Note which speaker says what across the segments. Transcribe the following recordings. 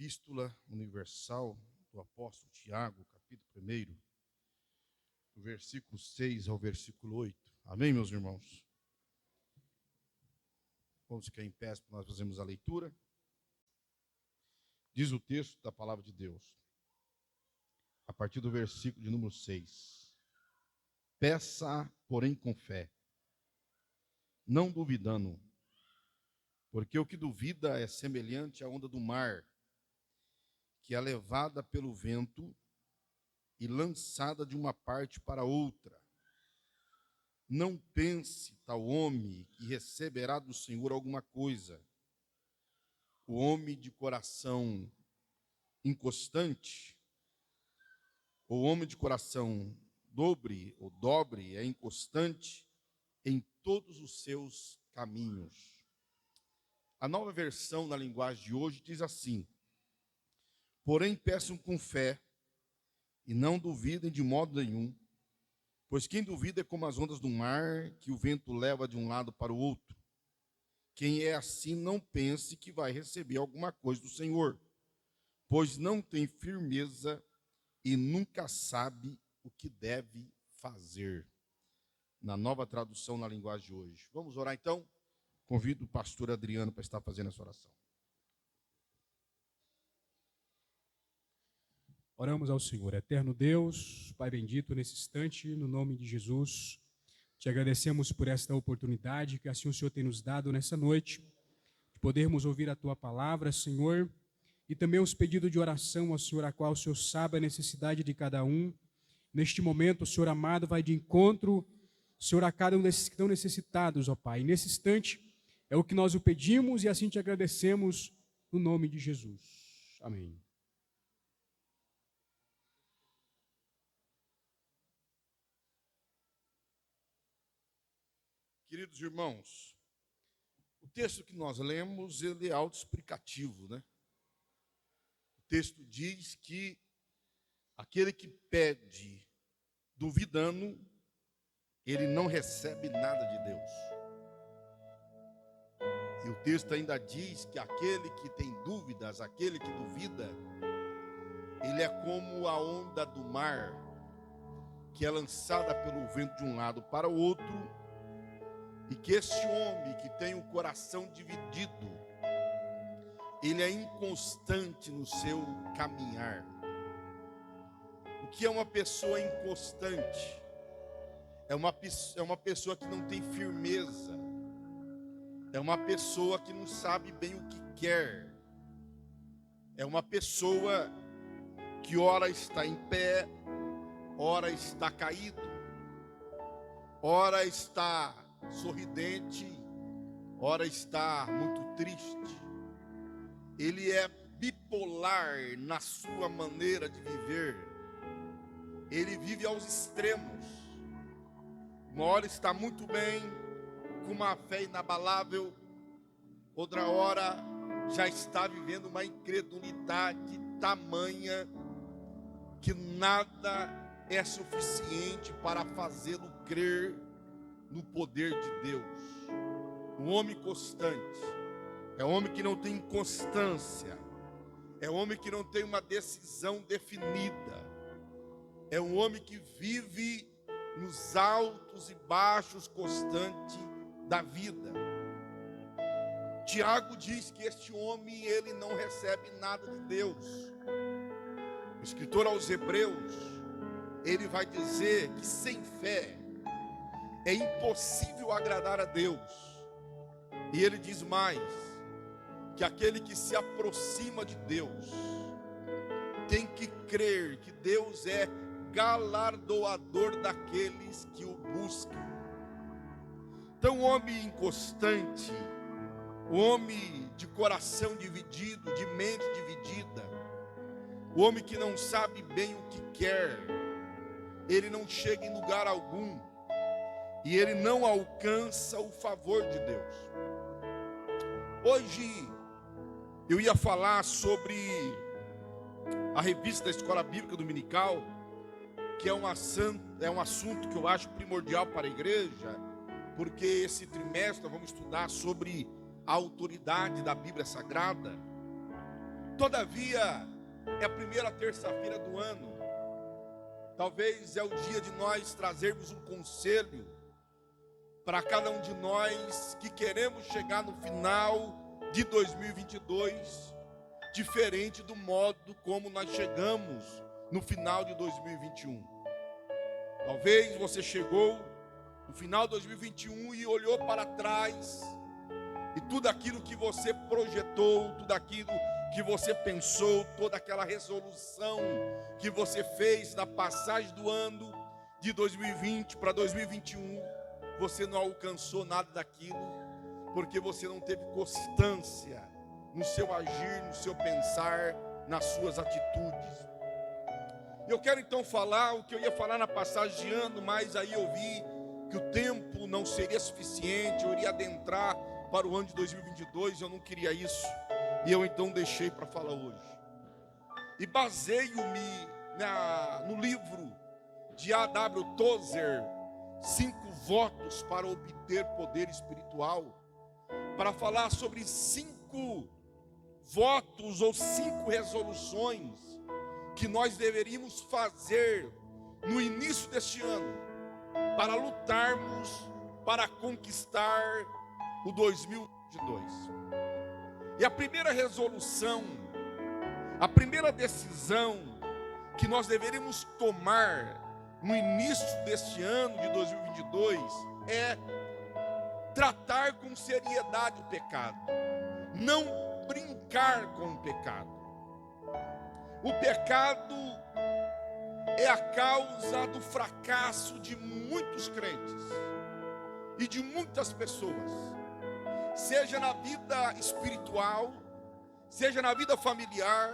Speaker 1: Epístola Universal do Apóstolo Tiago, capítulo 1, do versículo 6 ao versículo 8. Amém, meus irmãos? Vamos ficar em pé para nós fazermos a leitura. Diz o texto da palavra de Deus, a partir do versículo de número 6. Peça, porém, com fé, não duvidando, porque o que duvida é semelhante à onda do mar, que é levada pelo vento e lançada de uma parte para outra. Não pense tal homem que receberá do Senhor alguma coisa. O homem de coração inconstante, o homem de coração dobre é inconstante em todos os seus caminhos. A nova versão na linguagem de hoje diz assim: porém peçam com fé e não duvidem de modo nenhum, pois quem duvida é como as ondas do mar, que o vento leva de um lado para o outro. Quem é assim não pense que vai receber alguma coisa do Senhor, pois não tem firmeza e nunca sabe o que deve fazer. Na nova tradução na linguagem de hoje. Vamos orar então? Convido o pastor Adriano para estar fazendo essa oração.
Speaker 2: Oramos ao Senhor. Eterno Deus, Pai bendito, nesse instante, no nome de Jesus, te agradecemos por esta oportunidade que assim o Senhor tem nos dado nessa noite, de podermos ouvir a Tua palavra, Senhor, e também os pedidos de oração ao Senhor, a qual o Senhor sabe a necessidade de cada um. Neste momento, o Senhor amado vai de encontro, Senhor, a cada um desses que estão necessitados, ó Pai. E nesse instante, é o que nós o pedimos e assim te agradecemos, no nome de Jesus. Amém.
Speaker 1: Queridos irmãos, o texto que nós lemos, ele é autoexplicativo, né? O texto diz que aquele que pede duvidando, ele não recebe nada de Deus. E o texto ainda diz que aquele que tem dúvidas, aquele que duvida, ele é como a onda do mar, que é lançada pelo vento de um lado para o outro, e que esse homem que tem o coração dividido, ele é inconstante no seu caminhar. O que é uma pessoa inconstante? É uma pessoa que não tem firmeza, é uma pessoa que não sabe bem o que quer, é uma pessoa que ora está em pé, ora está caído, ora está sorridente, ora está muito triste. Ele é bipolar na sua maneira de viver. Ele vive aos extremos. Uma hora está muito bem, com uma fé inabalável, outra hora já está vivendo uma incredulidade tamanha que nada é suficiente para fazê-lo crer no poder de Deus. Um homem constante é um homem que não tem constância, é um homem que não tem uma decisão definida, é um homem que vive nos altos e baixos constantes da vida. Tiago diz que este homem, ele não recebe nada de Deus. O escritor aos Hebreus, ele vai dizer que sem fé é impossível agradar a Deus. E ele diz mais, que aquele que se aproxima de Deus tem que crer que Deus é galardoador daqueles que o buscam. Então, o homem inconstante, o homem de coração dividido, de mente dividida, o homem que não sabe bem o que quer, ele não chega em lugar algum e ele não alcança o favor de Deus. Hoje eu ia falar sobre a revista da Escola Bíblica Dominical, que é um assunto que eu acho primordial para a igreja, porque esse trimestre nós vamos estudar sobre a autoridade da Bíblia Sagrada. Todavia, é a primeira terça-feira do ano. Talvez é o dia de nós trazermos um conselho para cada um de nós que queremos chegar no final de 2022 diferente do modo como nós chegamos no final de 2021. Talvez você chegou no final de 2021 e olhou para trás e tudo aquilo que você projetou, tudo aquilo que você pensou, toda aquela resolução que você fez na passagem do ano de 2020 para 2021, você não alcançou nada daquilo, porque você não teve constância no seu agir, no seu pensar, nas suas atitudes. Eu quero então falar o que eu ia falar na passagem de ano, mas aí eu vi que o tempo não seria suficiente, eu iria adentrar para o ano de 2022, eu não queria isso, e eu então deixei para falar hoje. E baseio-me no livro de A.W. Tozer, 5 votos para obter poder espiritual, para falar sobre 5 votos ou 5 resoluções que nós deveríamos fazer no início deste ano, para lutarmos, para conquistar o 2022. E a primeira resolução, a primeira decisão que nós deveríamos tomar no início deste ano de 2022 é tratar com seriedade o pecado, não brincar com o pecado. O pecado é a causa do fracasso de muitos crentes e de muitas pessoas, seja na vida espiritual, seja na vida familiar,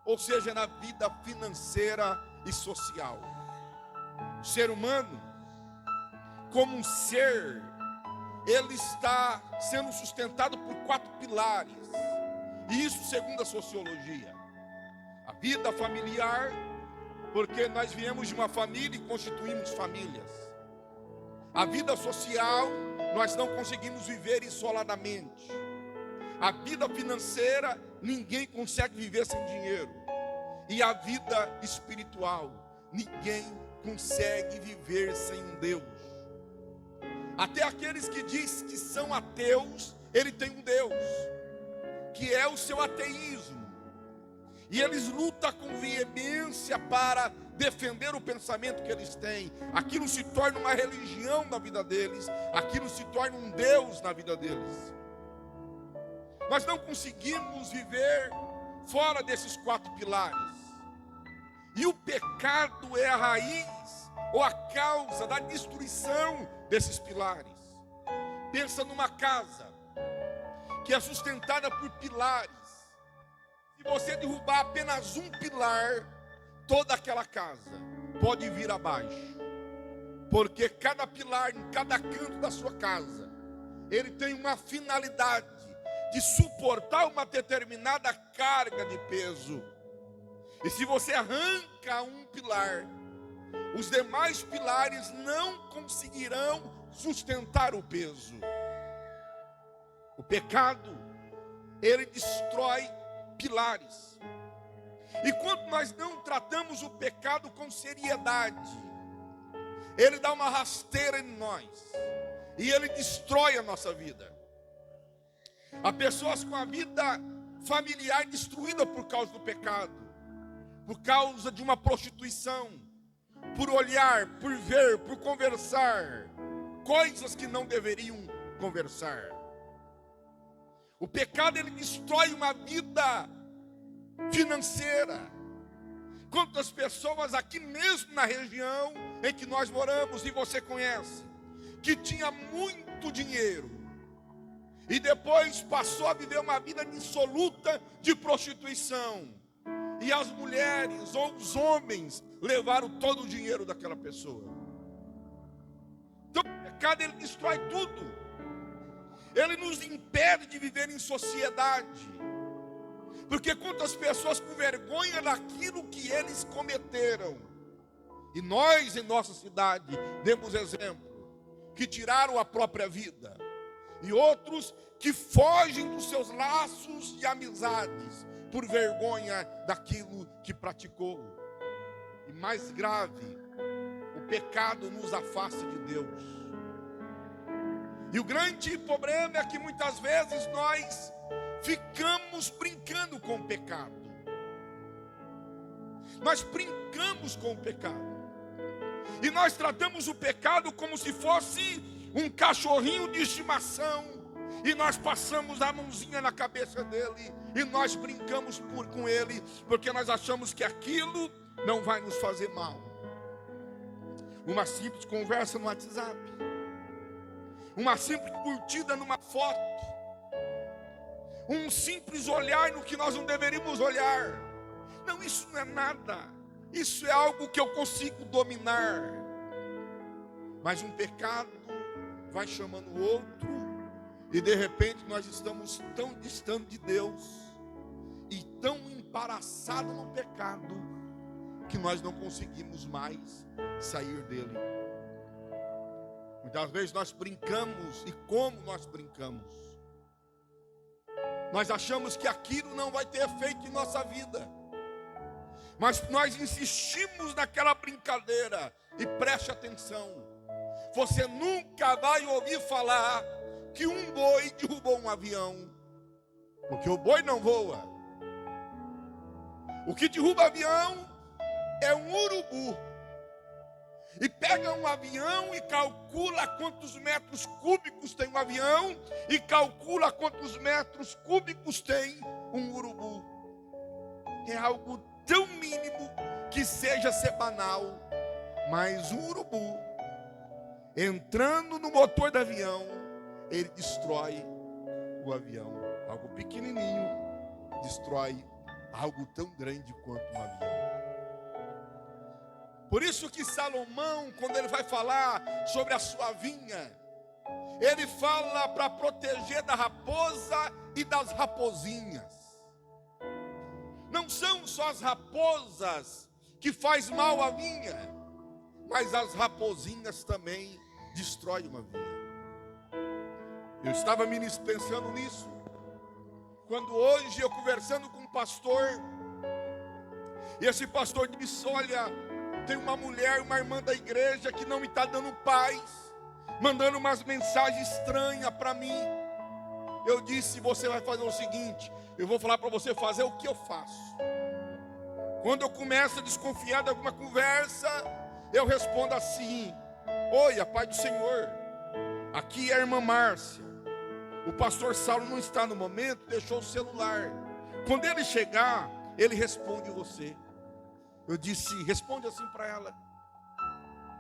Speaker 1: ou seja na vida financeira e social. O ser humano, como um ser, ele está sendo sustentado por 4 pilares, e isso segundo a sociologia. A vida familiar, porque nós viemos de uma família e constituímos famílias. A vida social, nós não conseguimos viver isoladamente. A vida financeira, ninguém consegue viver sem dinheiro. E a vida espiritual, ninguém consegue viver sem um Deus. Até aqueles que dizem que são ateus, ele tem um Deus, que é o seu ateísmo. E eles lutam com veemência para defender o pensamento que eles têm. Aquilo se torna uma religião na vida deles, aquilo se torna um Deus na vida deles. Nós não conseguimos viver fora desses 4 pilares. E o pecado é a raiz ou a causa da destruição desses pilares. Pensa numa casa que é sustentada por pilares. Se você derrubar apenas um pilar, toda aquela casa pode vir abaixo. Porque cada pilar, em cada canto da sua casa, ele tem uma finalidade de suportar uma determinada carga de peso. E se você arranca um pilar, os demais pilares não conseguirão sustentar o peso. O pecado, ele destrói pilares. E quando nós não tratamos o pecado com seriedade, ele dá uma rasteira em nós e ele destrói a nossa vida. Há pessoas com a vida familiar destruída por causa do pecado, por causa de uma prostituição, por olhar, por ver, por conversar coisas que não deveriam conversar. O pecado, ele destrói uma vida financeira. Quantas pessoas aqui mesmo na região em que nós moramos, e você conhece, que tinha muito dinheiro e depois passou a viver uma vida dissoluta de prostituição, e as mulheres ou os homens levaram todo o dinheiro daquela pessoa. Então o pecado, ele destrói tudo. Ele nos impede de viver em sociedade. Porque quantas pessoas com vergonha daquilo que eles cometeram. E nós em nossa cidade demos exemplo, que tiraram a própria vida. E outros que fogem dos seus laços de amizades por vergonha daquilo que praticou. E mais grave, o pecado nos afasta de Deus. E o grande problema é que muitas vezes nós ficamos brincando com o pecado. Nós brincamos com o pecado. E nós tratamos o pecado como se fosse um cachorrinho de estimação. E nós passamos a mãozinha na cabeça dele. E nós brincamos com ele. Porque nós achamos que aquilo não vai nos fazer mal. Uma simples conversa no WhatsApp. Uma simples curtida numa foto. Um simples olhar no que nós não deveríamos olhar. Não, isso não é nada. Isso é algo que eu consigo dominar. Mas um pecado vai chamando o outro. E de repente nós estamos tão distante de Deus. E tão embaraçados no pecado. Que nós não conseguimos mais sair dele. Muitas vezes nós brincamos. E como nós brincamos? Nós achamos que aquilo não vai ter efeito em nossa vida. Mas nós insistimos naquela brincadeira. E preste atenção. Você nunca vai ouvir falar que um boi derrubou um avião. Porque o boi não voa. O que derruba avião é um urubu. E pega um avião e calcula quantos metros cúbicos tem um avião. E calcula quantos metros cúbicos tem um urubu. É algo tão mínimo que seja ser banal. Mas um urubu, entrando no motor do avião, ele destrói o avião. Algo pequenininho destrói algo tão grande quanto um avião. Por isso que Salomão, quando ele vai falar sobre a sua vinha, ele fala para proteger da raposa e das raposinhas. Não são só as raposas que faz mal à vinha, mas as raposinhas também destroem uma vinha. Eu estava pensando nisso, quando hoje eu conversando com um pastor, e esse pastor disse: olha, tem uma mulher, uma irmã da igreja que não me está dando paz, mandando umas mensagens estranhas para mim. Eu disse: você vai fazer o seguinte, eu vou falar para você fazer o que eu faço. Quando eu começo a desconfiar de alguma conversa, eu respondo assim: oi, a paz do Senhor, aqui é a irmã Márcia. O pastor Saulo não está no momento, deixou o celular. Quando ele chegar, ele responde você. Eu disse: responde assim para ela.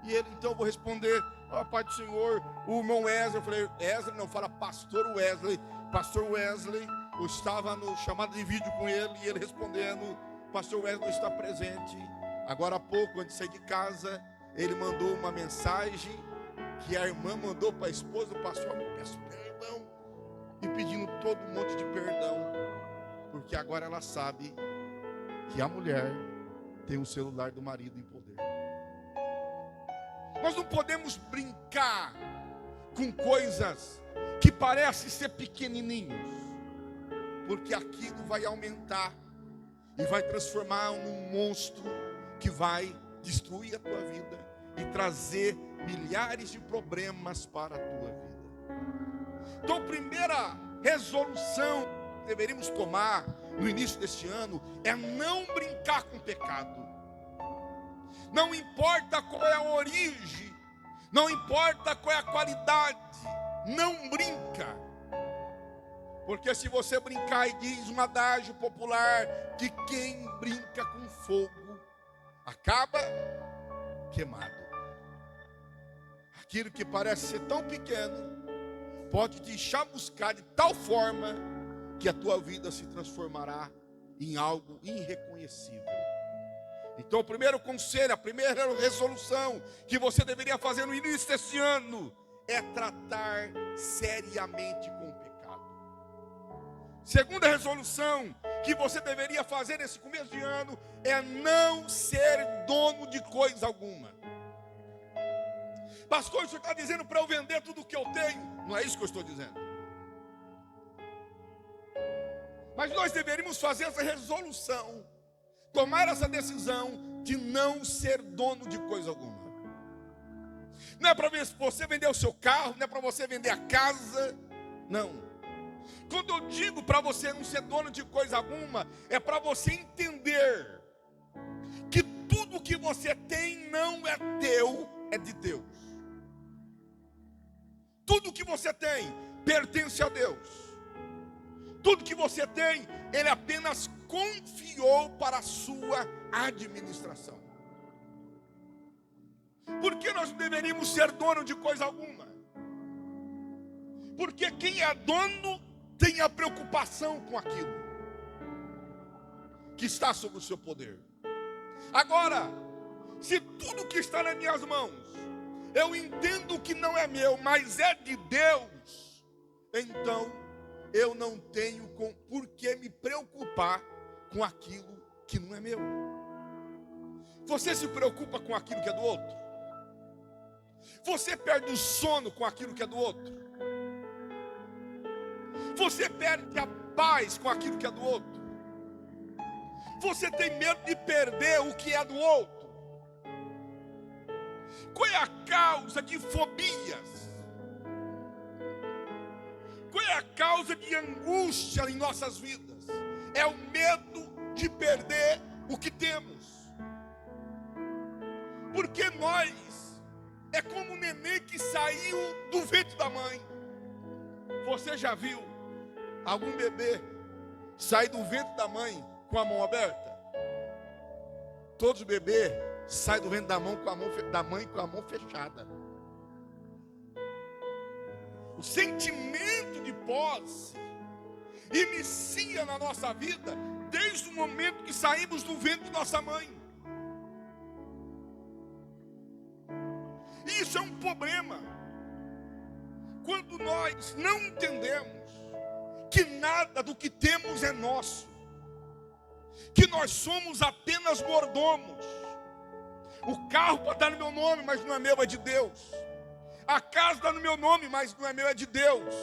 Speaker 1: E ele: então eu vou responder: ó, Pai do Senhor, o irmão Wesley. Eu falei: Wesley não, fala Pastor Wesley. Pastor Wesley, eu estava no chamado de vídeo com ele, e ele respondendo: Pastor Wesley está presente. Agora há pouco, antes de sair de casa, ele mandou uma mensagem que a irmã mandou para a esposa do pastor: peço perdão, e pedindo todo um monte de perdão, porque agora ela sabe que a mulher tem o celular do marido em poder. Nós não podemos brincar com coisas que parecem ser pequenininhos, porque aquilo vai aumentar e vai transformar num monstro que vai destruir a tua vida e trazer milhares de problemas para a tua vida. Então, a primeira resolução que deveríamos tomar no início deste ano é não brincar com o pecado. Não importa qual é a origem, não importa qual é a qualidade, não brinca. Porque se você brincar, e diz um adágio popular que quem brinca com fogo acaba queimado. Aquilo que parece ser tão pequeno pode te chamuscar de tal forma que a tua vida se transformará em algo irreconhecível. Então o primeiro conselho, a primeira resolução que você deveria fazer no início deste ano é tratar seriamente com o pecado. Segunda resolução que você deveria fazer nesse começo de ano é não ser dono de coisa alguma. Pastor, o senhor está dizendo para eu vender tudo o que eu tenho? Não é isso que eu estou dizendo. Mas nós deveríamos fazer essa resolução, tomar essa decisão de não ser dono de coisa alguma. Não é para você vender o seu carro, não é para você vender a casa, não. Quando eu digo para você não ser dono de coisa alguma, é para você entender que tudo que você tem não é teu, é de Deus. Tudo que você tem pertence a Deus. Tudo que você tem, Ele apenas confiou para a sua administração. Por que nós não deveríamos ser dono de coisa alguma? Porque quem é dono tem a preocupação com aquilo que está sob o seu poder. Agora, se tudo que está nas minhas mãos, eu entendo que não é meu, mas é de Deus, então eu não tenho por que me preocupar com aquilo que não é meu. Você se preocupa com aquilo que é do outro? Você perde o sono com aquilo que é do outro? Você perde a paz com aquilo que é do outro? Você tem medo de perder o que é do outro? Qual é a causa de fobias? Qual é a causa de angústia em nossas vidas? É o medo de perder o que temos. Porque nós é como um neném que saiu do ventre da mãe. Você já viu algum bebê sair do ventre da mãe com a mão aberta? Todos os bebês saem do ventre da mãe com a mão fechada. O sentimento de posse inicia na nossa vida desde o momento que saímos do ventre de nossa mãe. E isso é um problema quando nós não entendemos que nada do que temos é nosso, que nós somos apenas mordomos. O carro pode estar no meu nome, mas não é meu, é de Deus. A casa está no meu nome, mas não é meu, é de Deus.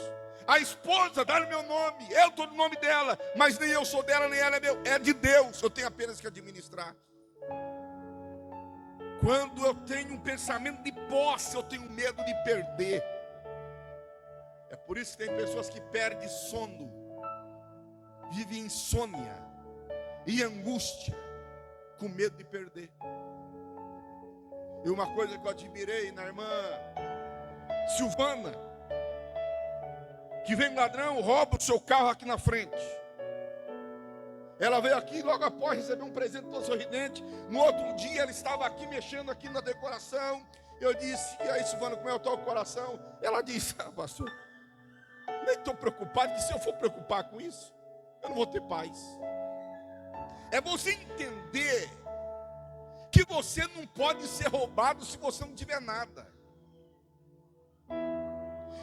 Speaker 1: A esposa está no meu nome, eu estou no nome dela, mas nem eu sou dela, nem ela é meu, é de Deus. Eu tenho apenas que administrar. Quando eu tenho um pensamento de posse, eu tenho medo de perder. É por isso que tem pessoas que perdem sono, vivem insônia e angústia, com medo de perder. E uma coisa que eu admirei na irmã Silvana, que vem um ladrão, rouba o seu carro aqui na frente. Ela veio aqui logo após receber um presente todo sorridente. No outro dia ela estava aqui mexendo aqui na decoração. Eu disse: e aí, Silvana, como é o teu coração? Ela disse: pastor, nem estou preocupado, que se eu for preocupar com isso, eu não vou ter paz. É você entender que você não pode ser roubado se você não tiver nada.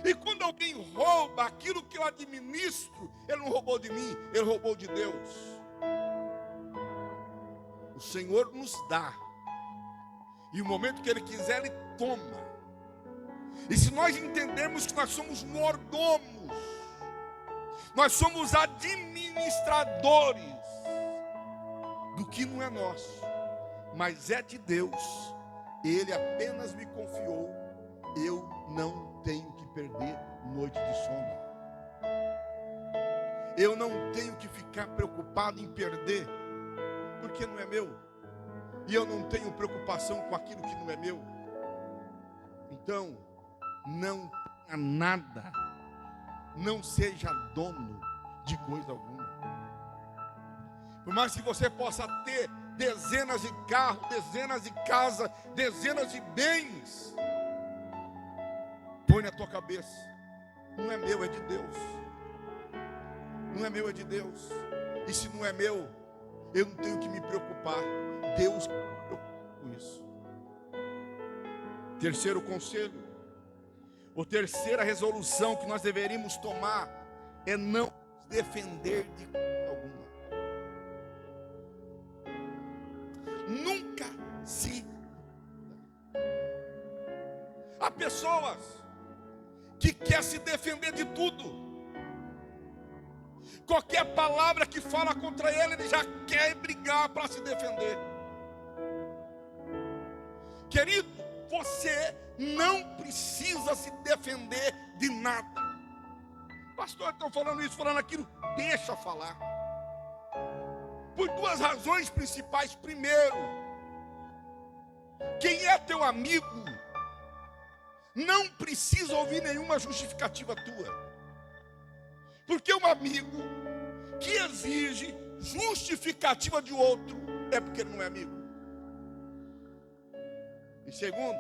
Speaker 1: E quando alguém rouba aquilo que eu administro, ele não roubou de mim, ele roubou de Deus. O Senhor nos dá, e o momento que Ele quiser, Ele toma. E se nós entendermos que nós somos mordomos, nós somos administradores do que não é nosso, mas é de Deus, Ele apenas me confiou, eu não tenho que perder noite de sono. Eu não tenho que ficar preocupado em perder, porque não é meu. E eu não tenho preocupação com aquilo que não é meu. Então, não tenha nada, não seja dono de coisa alguma. Por mais que você possa ter dezenas de carros, dezenas de casas, dezenas de bens, põe na tua cabeça: não é meu, é de Deus. Não é meu, é de Deus. E se não é meu, eu não tenho que me preocupar. Deus me preocupa com isso. Terceiro conselho, ou terceira resolução que nós deveríamos tomar é não nos defender de coisa alguma. Nunca se. Há pessoas que querem se defender de tudo. Qualquer palavra que fala contra ele, ele já quer brigar para se defender. Querido, você não precisa se defender de nada. Pastor, estão falando isso, falando aquilo. Deixa falar. Por duas razões principais. Primeiro, quem é teu amigo não precisa ouvir nenhuma justificativa tua. Porque um amigo que exige justificativa de outro é porque ele não é amigo. E segundo,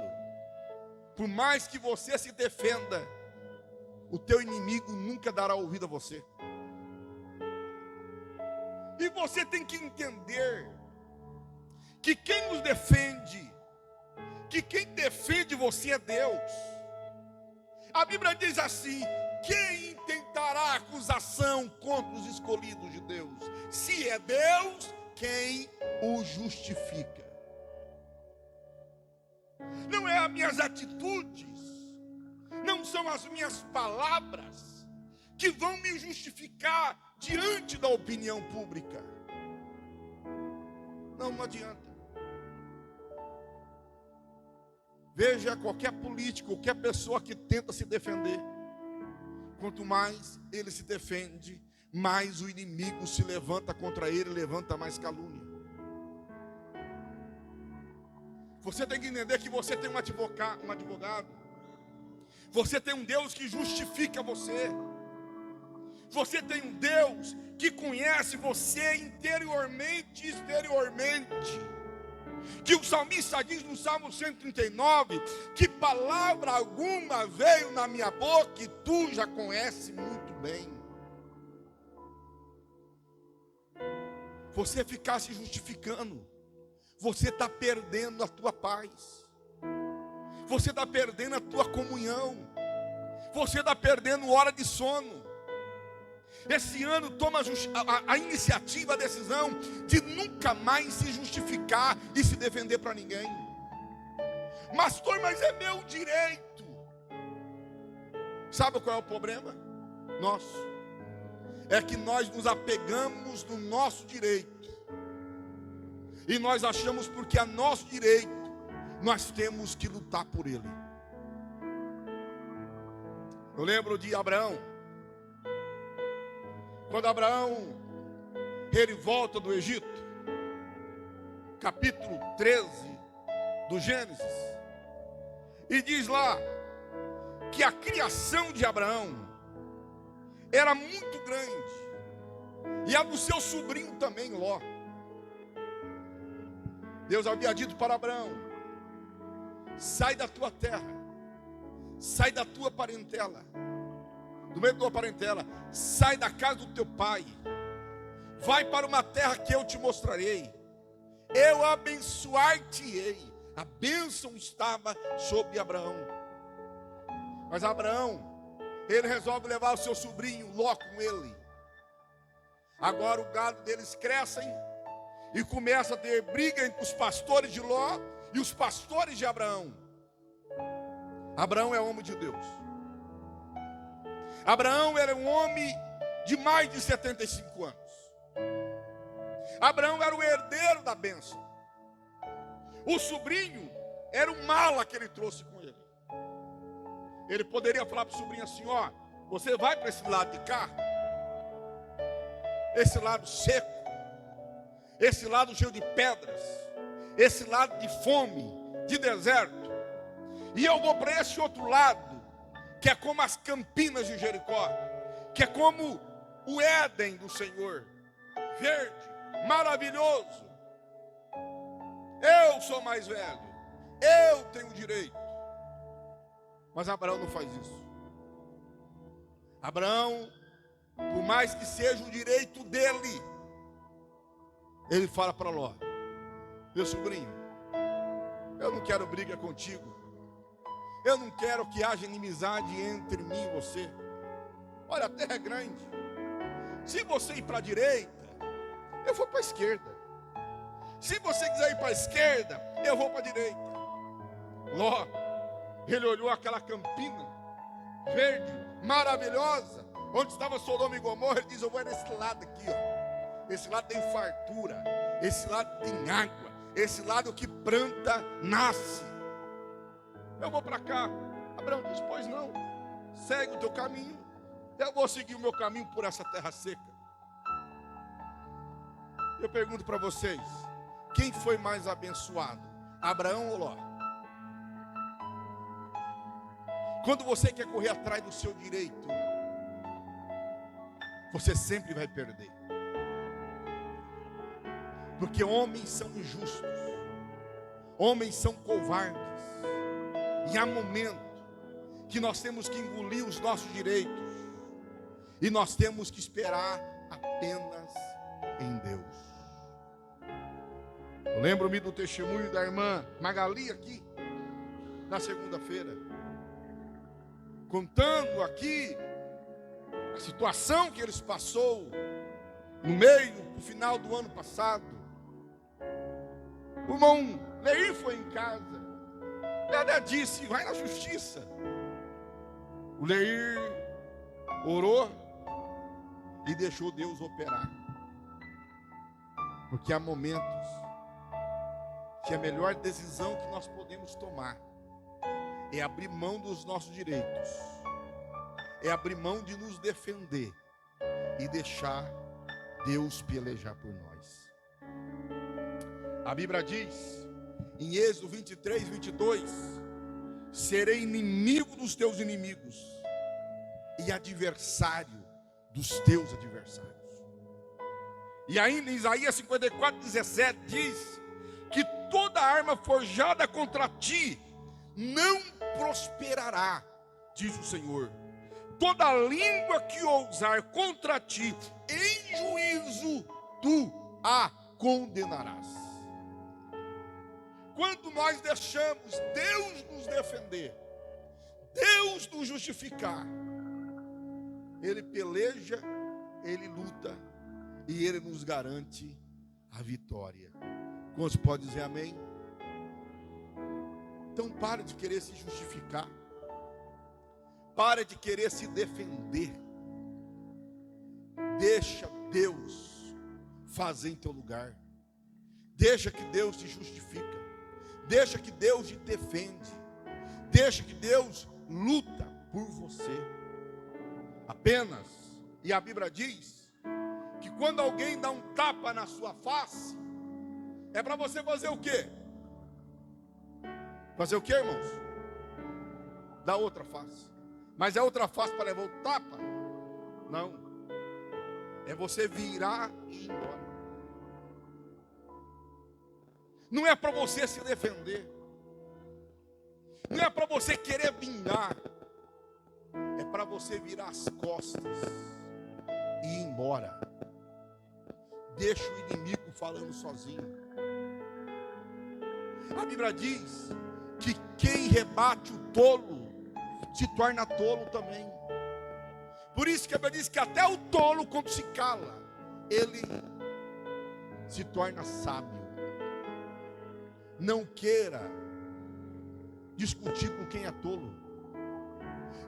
Speaker 1: por mais que você se defenda, o teu inimigo nunca dará ouvido a você. E você tem que entender que quem nos defende, que quem defende você é Deus. A Bíblia diz assim: quem intentará acusação contra os escolhidos de Deus? Se é Deus, quem o justifica? Não é as minhas atitudes, não são as minhas palavras que vão me justificar diante da opinião pública. Não adianta. Veja qualquer político, qualquer pessoa que tenta se defender. Quanto mais ele se defende, mais o inimigo se levanta contra ele, levanta mais calúnia. Você tem que entender que você tem um advogado. Você tem um Deus que justifica você. Você tem um Deus que conhece você interiormente e exteriormente. Que o salmista diz no Salmo 139, que palavra alguma veio na minha boca e tu já conhece muito bem. Você ficar se justificando, você está perdendo a tua paz. Você está perdendo a tua comunhão. Você está perdendo hora de sono. Esse ano toma a iniciativa, a decisão de nunca mais se justificar e se defender para ninguém. Pastor, mas é meu direito. Sabe qual é o problema? Nosso. É que nós nos apegamos no nosso direito. E nós achamos porque é nosso direito, nós temos que lutar por ele. Eu lembro de Abraão. Quando Abraão, ele volta do Egito, capítulo 13 do Gênesis, e diz lá que a criação de Abraão era muito grande, e a do seu sobrinho também, Ló. Deus havia dito para Abraão: sai da tua terra, sai da tua parentela, do meio da tua parentela, sai da casa do teu pai, vai para uma terra que eu te mostrarei, eu abençoar-te-ei. A bênção estava sobre Abraão. Mas Abraão, ele resolve levar o seu sobrinho Ló com ele. Agora o gado deles crescem e começa a ter briga entre os pastores de Ló e os pastores de Abraão. Abraão é homem de Deus. Abraão era um homem de mais de 75 anos. Abraão era o herdeiro da bênção. O sobrinho era o mala que ele trouxe com ele. Ele poderia falar para o sobrinho assim: ó, você vai para esse lado de cá, esse lado seco, esse lado cheio de pedras, esse lado de fome, de deserto, e eu vou para esse outro lado, que é como as campinas de Jericó, que é como o Éden do Senhor, verde, maravilhoso. Eu sou mais velho, eu tenho direito. Mas Abraão não faz isso. Abraão, por mais que seja o direito dele, ele fala para Ló: meu sobrinho, eu não quero briga contigo. Eu não quero que haja inimizade entre mim e você. Olha, a terra é grande. Se você ir para a direita, eu vou para a esquerda. Se você quiser ir para a esquerda, eu vou para a direita. Ló, ele olhou aquela campina verde, maravilhosa, Onde estava Sodoma e Gomorra, ele diz: eu vou nesse lado aqui, ó. Esse lado tem fartura, esse lado tem água, esse lado que planta, nasce. Eu vou para cá. Abraão diz: pois não, segue o teu caminho, eu vou seguir o meu caminho por essa terra seca. Eu pergunto para vocês, quem foi mais abençoado, Abraão ou Ló? Quando você quer correr atrás do seu direito, você sempre vai perder. Porque homens são injustos, homens são covardes, e há momentos que nós temos que engolir os nossos direitos, e nós temos que esperar apenas em Deus. Eu lembro-me do testemunho da irmã Magali aqui, na segunda-feira, contando aqui a situação que eles passou no final do ano passado. O irmão Leir foi em casa, ela disse: vai na justiça. O Leir orou e deixou Deus operar, porque há momentos que a melhor decisão que nós podemos tomar é abrir mão dos nossos direitos, é abrir mão de nos defender e deixar Deus pelejar por nós. A Bíblia diz em Êxodo 23, 22: serei inimigo dos teus inimigos e adversário dos teus adversários. E ainda em Isaías 54, 17 diz que toda arma forjada contra ti não prosperará, diz o Senhor. Toda língua que ousar contra ti em juízo, tu a condenarás. Quando nós deixamos Deus nos defender, Deus nos justificar, Ele peleja, Ele luta e Ele nos garante a vitória. Quantos podem dizer amém? Então pare de querer se justificar, pare de querer se defender, deixa Deus fazer em teu lugar, deixa que Deus te justifica, deixa que Deus te defende, deixa que Deus luta por você. Apenas, e a Bíblia diz que quando alguém dá um tapa na sua face, é para você fazer o quê? Fazer o quê, irmãos? Dar outra face. Mas é outra face para levar o tapa? Não. É você virar e ir embora. Não é para você se defender. Não é para você querer vingar. É para você virar as costas e ir embora. Deixa o inimigo falando sozinho. A Bíblia diz que quem rebate o tolo se torna tolo também. Por isso que a Bíblia diz que até o tolo, quando se cala, ele se torna sábio. Não queira discutir com quem é tolo.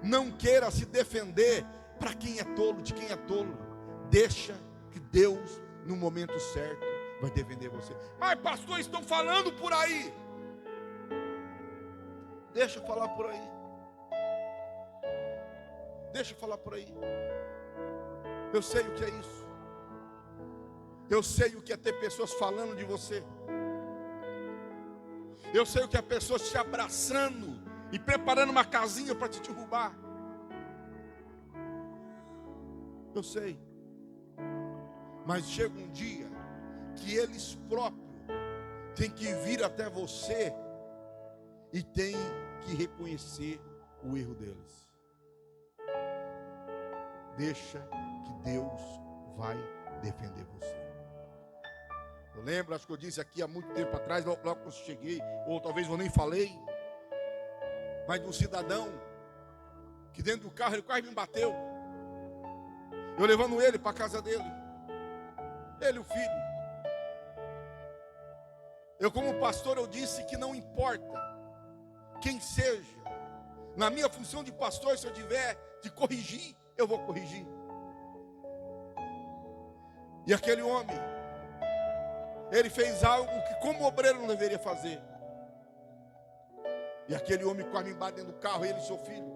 Speaker 1: Não queira se defender para quem é tolo, de quem é tolo. Deixa que Deus, no momento certo, vai defender você. Mas pastor, estão falando por aí. Deixa eu falar por aí. Deixa eu falar por aí. Eu sei o que é isso. Eu sei o que é ter pessoas falando de você. Eu sei o que é pessoas te abraçando e preparando uma casinha para te derrubar. Eu sei. Mas chega um dia que eles próprios têm que vir até você e têm que reconhecer o erro deles. Deixa que Deus vai defender você. Eu lembro, acho que eu disse aqui há muito tempo atrás, logo que eu cheguei, ou talvez eu nem falei, mas de um cidadão que dentro do carro, ele quase me bateu. Eu levando ele para a casa dele. Ele, o filho. Eu, como pastor, eu disse que não importa quem seja, na minha função de pastor, se eu tiver de corrigir, eu vou corrigir. E aquele homem, ele fez algo que como obreiro não deveria fazer. E aquele homem com a embaixo dentro do carro, ele e seu filho.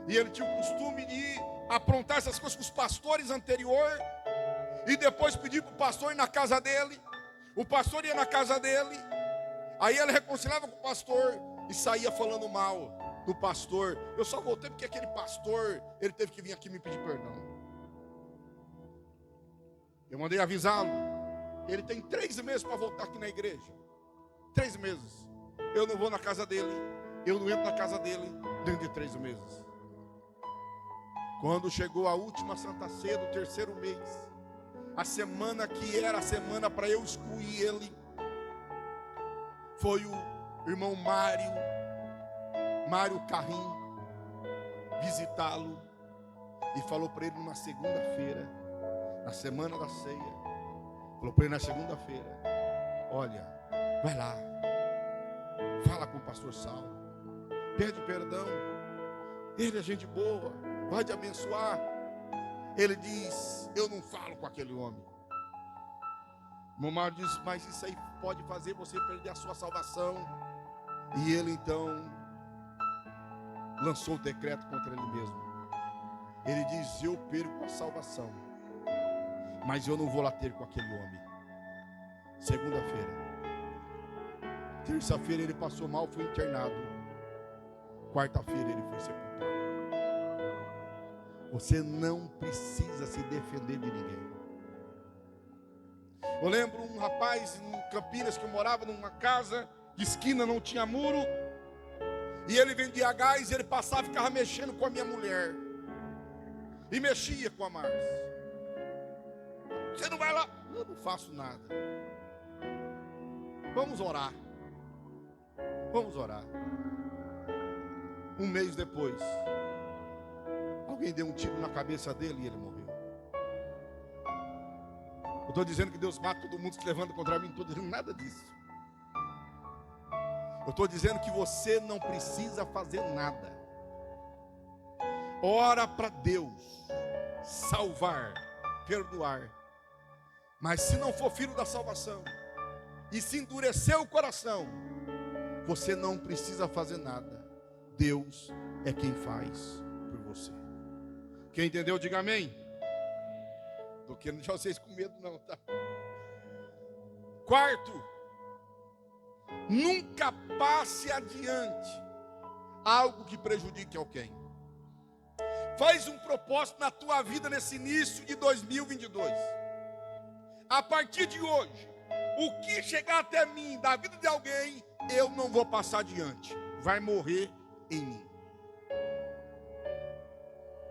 Speaker 1: E ele tinha o costume de ir aprontar essas coisas com os pastores anteriores. E depois pedir para o pastor ir na casa dele. O pastor ia na casa dele. Aí ele reconciliava com o pastor e saía falando mal do pastor. Eu só voltei porque aquele pastor, ele teve que vir aqui me pedir perdão. Eu mandei avisá-lo. Ele tem 3 meses para voltar aqui na igreja. 3 meses. Eu não vou na casa dele. Eu não entro na casa dele dentro de 3 meses. Quando chegou a última Santa Ceia do 3º mês, a semana que era a semana para eu excluir ele, foi o irmão Mário Carrim, visitá-lo e falou para ele numa segunda-feira, na semana da ceia, falou para ele na segunda-feira: olha, vai lá, fala com o pastor Saulo, pede perdão, ele é gente boa, vai te abençoar. Ele diz: eu não falo com aquele homem. O Mário diz: mas isso aí pode fazer você perder a sua salvação. E ele então lançou o decreto contra ele mesmo. Ele diz: eu perco a salvação, mas eu não vou lá ter com aquele homem. Segunda-feira. Terça-feira ele passou mal, foi internado. Quarta-feira ele foi sepultado. Você não precisa se defender de ninguém. Eu lembro um rapaz em Campinas que morava numa casa de esquina, não tinha muro. E ele vendia gás, e ele passava e ficava mexendo com a minha mulher. E mexia com a Márcia. Você não vai lá? Eu não faço nada. Vamos orar. Vamos orar. Um mês depois, alguém deu um tiro na cabeça dele e ele morreu. Eu estou dizendo que Deus mata todo mundo que se levanta contra mim, não estou dizendo nada disso. Eu estou dizendo que você não precisa fazer nada. Ora para Deus salvar, perdoar. Mas se não for filho da salvação e se endurecer o coração, você não precisa fazer nada. Deus é quem faz por você. Quem entendeu, diga amém. Do que não deixar vocês com medo não, tá? Quarto, nunca passe adiante algo que prejudique alguém. Faz um propósito na tua vida nesse início de 2022. A partir de hoje, o que chegar até mim da vida de alguém, eu não vou passar adiante. Vai morrer em mim.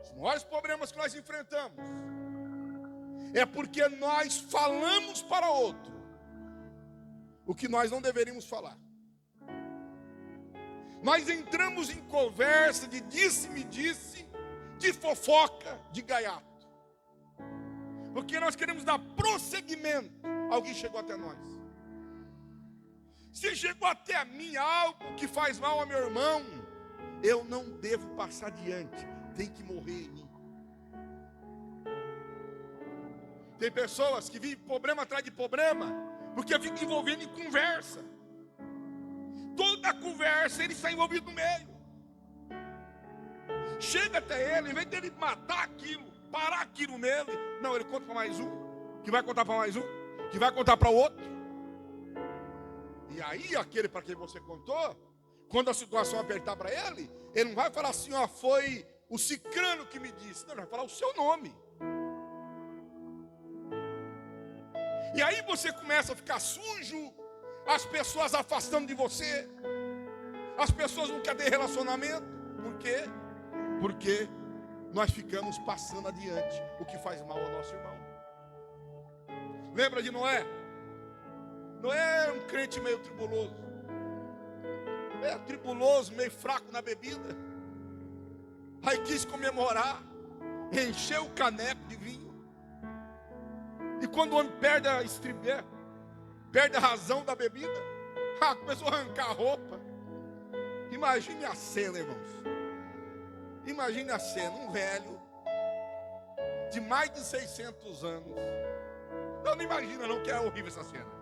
Speaker 1: Os maiores problemas que nós enfrentamos é porque nós falamos para outro o que nós não deveríamos falar. Nós entramos em conversa de disse-me-disse, de fofoca, de gaiato. Porque nós queremos dar prosseguimento ao que chegou até nós. Se chegou até a mim algo que faz mal ao meu irmão, eu não devo passar adiante, tem que morrer em mim. Tem pessoas que vivem problema atrás de problema, porque ficam envolvendo em conversa. Toda conversa ele está envolvido no meio. Chega até ele, em vez dele matar aquilo, parar aquilo nele, não, ele conta para mais um, que vai contar para mais um, que vai contar para o outro. E aí aquele para quem você contou, quando a situação apertar para ele, ele não vai falar assim: ó, foi o cicrano que me disse. Não, ele vai falar o seu nome. E aí você começa a ficar sujo, as pessoas afastando de você, as pessoas não querem ter relacionamento. Por quê? Porque nós ficamos passando adiante o que faz mal ao nosso irmão. Lembra de Noé? Noé era um crente meio tribuloso. Meio tribuloso, meio fraco na bebida. Aí quis comemorar, encheu o caneco de vinho. E quando o homem perde a estribeira, perde a razão da bebida, começou a arrancar a roupa. Imagine a cena, irmãos. Imagine a cena, um velho de mais de 600 anos. Não imagina não, que é horrível essa cena.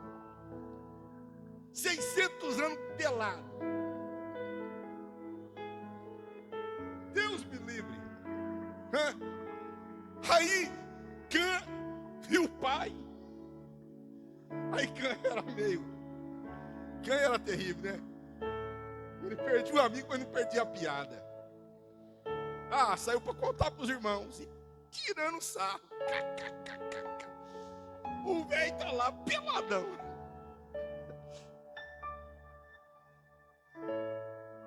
Speaker 1: 600 anos pelado. Deus me livre. Aí Cã viu o pai. Aí Cã era terrível, né? Ele perdia o amigo, mas não perdia a piada. Saiu para contar para os irmãos, e tirando sarro. O velho está lá peladão.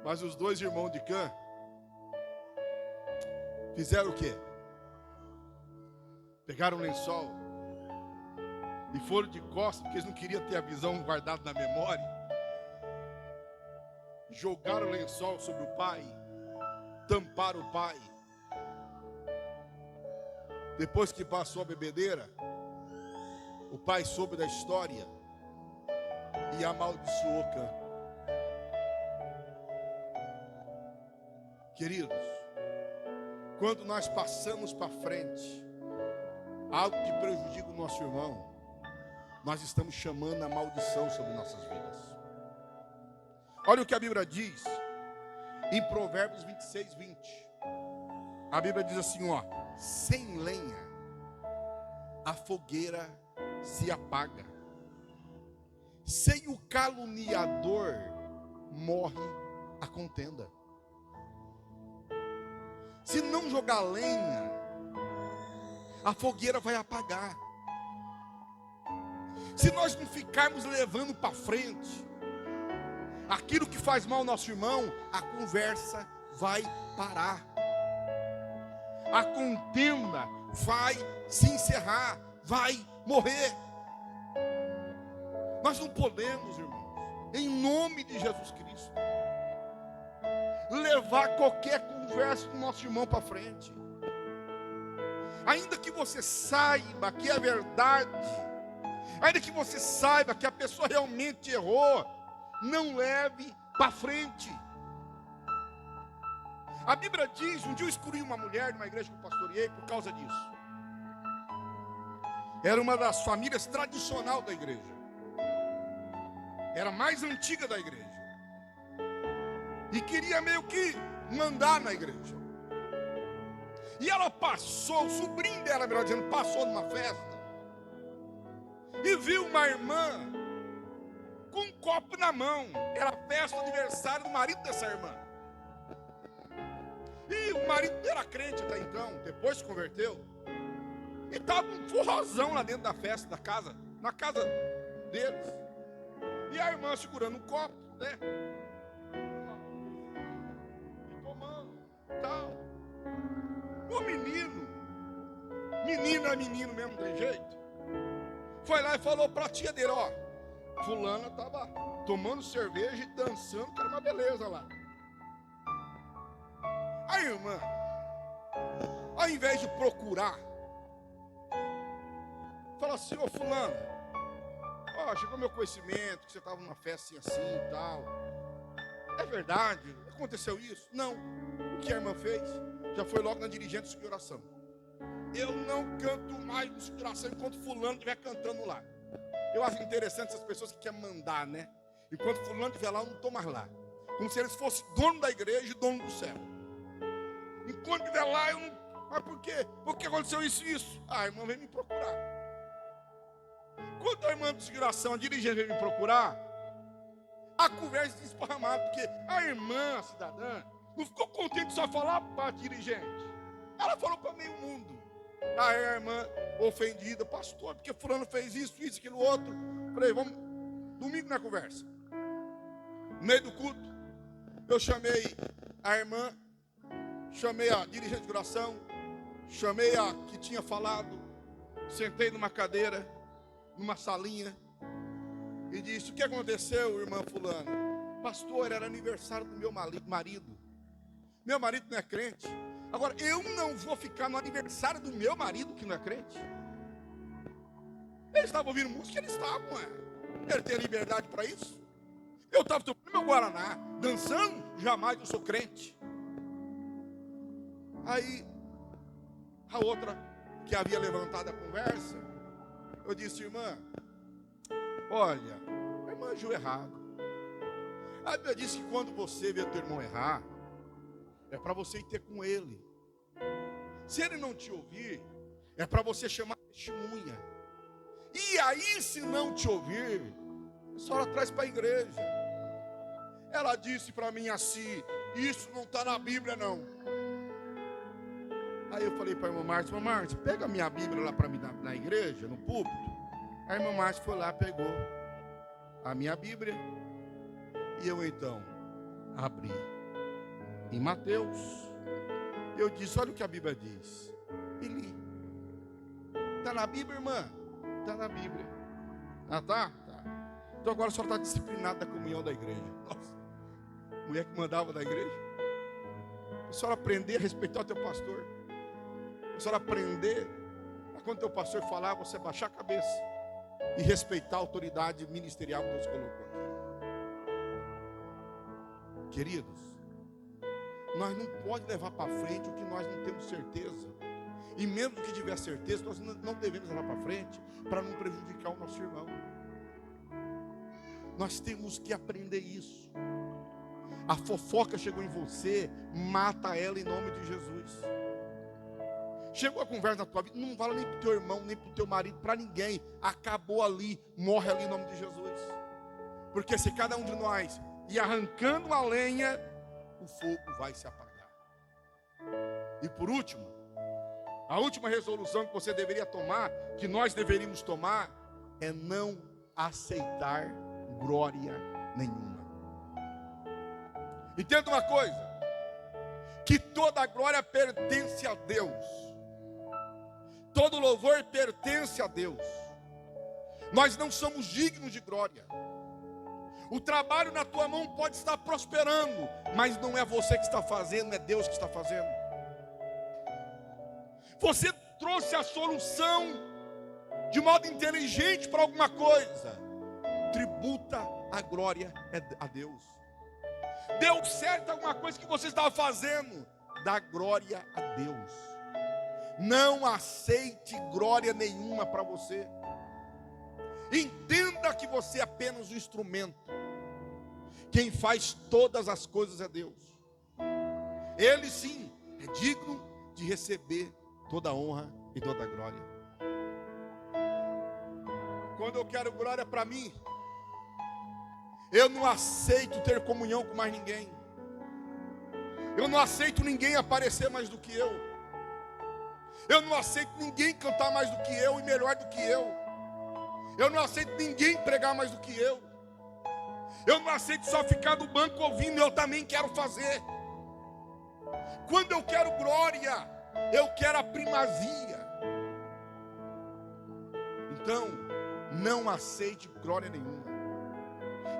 Speaker 1: Mas os dois irmãos de Cã fizeram o quê? Pegaram um lençol e foram de costas, porque eles não queriam ter a visão guardada na memória. Jogaram o lençol sobre o pai, tamparam o pai. Depois que passou a bebedeira, o pai soube da história e amaldiçoou Cã. Queridos, quando nós passamos para frente algo que prejudica o nosso irmão, nós estamos chamando a maldição sobre nossas vidas. Olha o que a Bíblia diz em Provérbios 26, 20. A Bíblia diz assim, sem lenha a fogueira se apaga, sem o caluniador morre a contenda. Se não jogar lenha, a fogueira vai apagar. Se nós não ficarmos levando para frente aquilo que faz mal ao nosso irmão, a conversa vai parar. A contenda vai se encerrar, vai morrer. Nós não podemos, irmãos, em nome de Jesus Cristo, levar qualquer conversa do nosso irmão para frente. Ainda que você saiba que é verdade, ainda que você saiba que a pessoa realmente errou, não leve para frente. A Bíblia diz, um dia eu escolhi uma mulher numa igreja que eu pastoreei por causa disso. Era uma das famílias tradicional da igreja. Era a mais antiga da igreja. E queria meio que mandar na igreja. E ela passou, o sobrinho dela, melhor dizendo, passou numa festa e viu uma irmã com um copo na mão. Era a festa do aniversário do marido dessa irmã. E o marido era crente até então, depois se converteu. E estava um forrozão lá dentro da festa, da casa, na casa deles. E a irmã segurando um copo, né? E tomando, tal. O menino é menino mesmo, tem jeito. Foi lá e falou para a tia dele, fulana estava tomando cerveja e dançando, que era uma beleza lá. A irmã, ao invés de procurar, fala assim, fulano, chegou ao meu conhecimento que você estava numa festa assim e tal. É verdade? Aconteceu isso? Não. O que a irmã fez? Já foi logo na dirigente de oração. Eu não canto mais música de oração enquanto fulano estiver cantando lá. Eu acho interessante essas pessoas que querem mandar, né? Enquanto fulano estiver lá, eu não estou mais lá. Como se eles fossem dono da igreja e dono do céu. Enquanto estiver lá, eu não... Mas por quê? Porque aconteceu isso e isso. A irmã veio me procurar. Quando a irmã de oração, a dirigente veio me procurar, a conversa se esparramada, porque a irmã, a cidadã, não ficou contente de só falar para a dirigente. Ela falou para meio mundo. Aí a irmã, ofendida, pastor, porque fulano fez isso, aquilo, outro. Falei, vamos, domingo na conversa. No meio do culto, eu chamei a irmã, chamei a dirigente de oração, chamei a que tinha falado, sentei numa cadeira, numa salinha, e disse, o que aconteceu, irmã fulano? Pastor, era aniversário do meu marido. Meu marido não é crente. Agora, eu não vou ficar no aniversário do meu marido que não é crente. Ele estava ouvindo música, ele estava, ele tem liberdade para isso. Eu estava tomando meu Guaraná, dançando, jamais eu sou crente. Aí, a outra que havia levantado a conversa, eu disse: irmã, olha, a irmã agiu errado. A Bíblia diz que quando você vê teu irmão errar, é para você ir ter com ele. Se ele não te ouvir, é para você chamar testemunha. E aí, se não te ouvir, a senhora traz para a igreja. Ela disse para mim assim: isso não está na Bíblia não. Aí eu falei para a irmã Márcia: pega a minha Bíblia lá para mim na igreja, no púlpito. A irmã Márcia foi lá, pegou a minha Bíblia. E eu então abri em Mateus. Eu disse: olha o que a Bíblia diz. E li. Está na Bíblia, irmã? Está na Bíblia. Ah, tá? Tá. Então agora a senhora está disciplinada da comunhão da igreja. Nossa, mulher que mandava da igreja. A senhora aprender a respeitar o teu pastor. A senhora aprender a quando o teu pastor falar, você baixar a cabeça e respeitar a autoridade ministerial que Deus colocou aqui. Queridos, nós não podemos levar para frente o que nós não temos certeza. E mesmo que tiver certeza, nós não devemos levar para frente para não prejudicar o nosso irmão. Nós temos que aprender isso. A fofoca chegou em você, mata ela em nome de Jesus. Chegou a conversa na tua vida, não vale nem para o teu irmão, nem para o teu marido, para ninguém. Acabou ali, morre ali em nome de Jesus. Porque se cada um de nós ir arrancando a lenha, o fogo vai se apagar. E por último, a última resolução que você deveria tomar, que nós deveríamos tomar, é não aceitar glória nenhuma. Entenda uma coisa: que toda a glória pertence a Deus, todo louvor pertence a Deus. Nós não somos dignos de glória. O trabalho na tua mão pode estar prosperando, mas não é você que está fazendo, é Deus que está fazendo. Você trouxe a solução de modo inteligente para alguma coisa, tributa a glória a Deus. Deu certo alguma coisa que você estava fazendo, dá glória a Deus. Não aceite glória nenhuma para você. Entenda que você é apenas um instrumento. Quem faz todas as coisas é Deus. Ele sim é digno de receber toda a honra e toda a glória. Quando eu quero glória para mim, eu não aceito ter comunhão com mais ninguém. Eu não aceito ninguém aparecer mais do que eu. Eu não aceito ninguém cantar mais do que eu e melhor do que eu. Eu não aceito ninguém pregar mais do que eu. Eu não aceito só ficar no banco ouvindo, eu também quero fazer. Quando eu quero glória, eu quero a primazia. Então, não aceite glória nenhuma.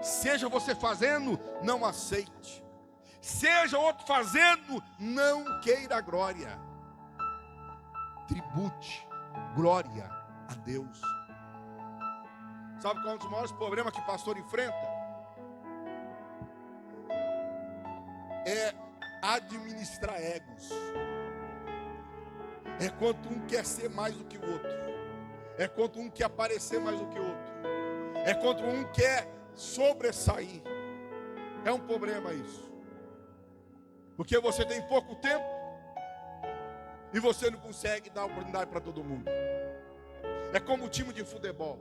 Speaker 1: Seja você fazendo, não aceite. Seja outro fazendo, não queira glória. Tribute glória a Deus. Sabe qual é um dos maiores problemas que o pastor enfrenta? É administrar egos. É quando um quer ser mais do que o outro. É quando um quer aparecer mais do que o outro. É quando um quer sobressair. É um problema isso. Porque você tem pouco tempo e você não consegue dar oportunidade para todo mundo. É como o time de futebol.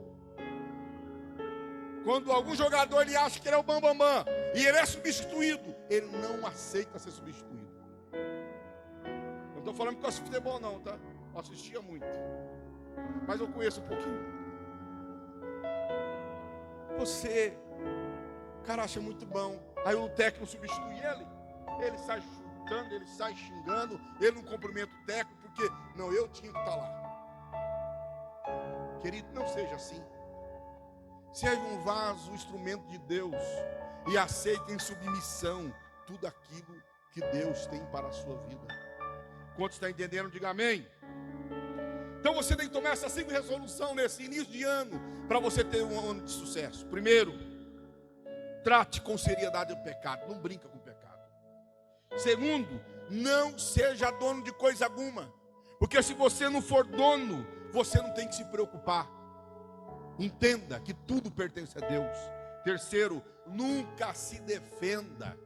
Speaker 1: Quando algum jogador ele acha que ele é o bambambam e ele é substituído, ele não aceita ser substituído. Não estou falando que eu assisto futebol não, tá? Eu assistia muito, mas eu conheço um pouquinho. Você, o cara acha muito bom, aí o técnico substitui ele sai chutando, ele sai xingando, ele não cumprimenta o técnico, porque não, eu tinha que estar lá. Querido, não seja assim. Seja um vaso, um instrumento de Deus, e aceite em submissão tudo aquilo que Deus tem para a sua vida. Quantos estão entendendo? Diga amém. Então você tem que tomar essa simples resolução nesse início de ano, para você ter um ano de sucesso. Primeiro, trate com seriedade o pecado, não brinca com o pecado. Segundo, Não seja dono de coisa alguma. Porque se você não for dono, você não tem que se preocupar. Entenda que tudo pertence a Deus. Terceiro, nunca se defenda.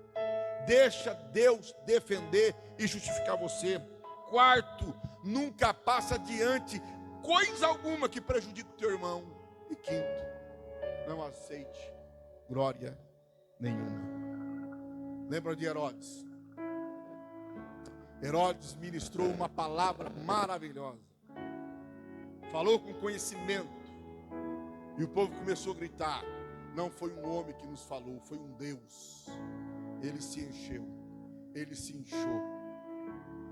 Speaker 1: Deixa Deus defender e justificar você. Quarto, nunca passa adiante coisa alguma que prejudique o teu irmão. E quinto, não aceite glória nenhuma. Lembra de Herodes? Herodes ministrou uma palavra maravilhosa. Falou com conhecimento. E o povo começou a gritar: não foi um homem que nos falou, foi um Deus. Ele se encheu, ele se inchou,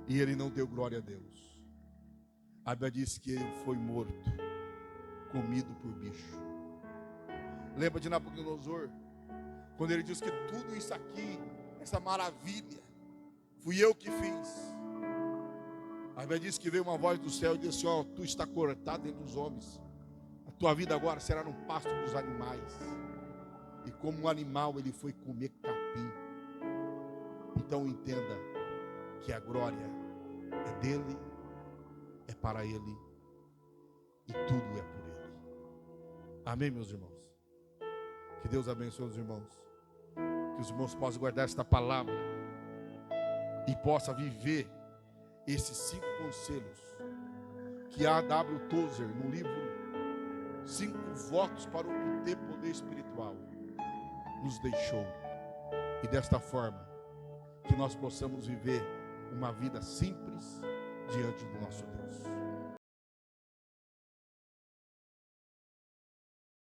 Speaker 1: e ele não deu glória a Deus. A Bíblia diz que ele foi morto, comido por bicho. Lembra de Nabucodonosor? Quando ele diz que tudo isso aqui, essa maravilha, fui eu que fiz. A Bíblia diz que veio uma voz do céu e disse: ó, tu está cortado entre os homens. A tua vida agora será no pasto dos animais. E como um animal ele foi comer capim. Então entenda que a glória é dele, é para ele e tudo é por ele. Amém, meus irmãos? Que Deus abençoe os irmãos. Que os irmãos possam guardar esta palavra e possam viver esses 5 conselhos que A. W. Tozer, no livro 5 votos para obter poder espiritual, nos deixou. E desta forma, que nós possamos viver uma vida simples diante do nosso Deus.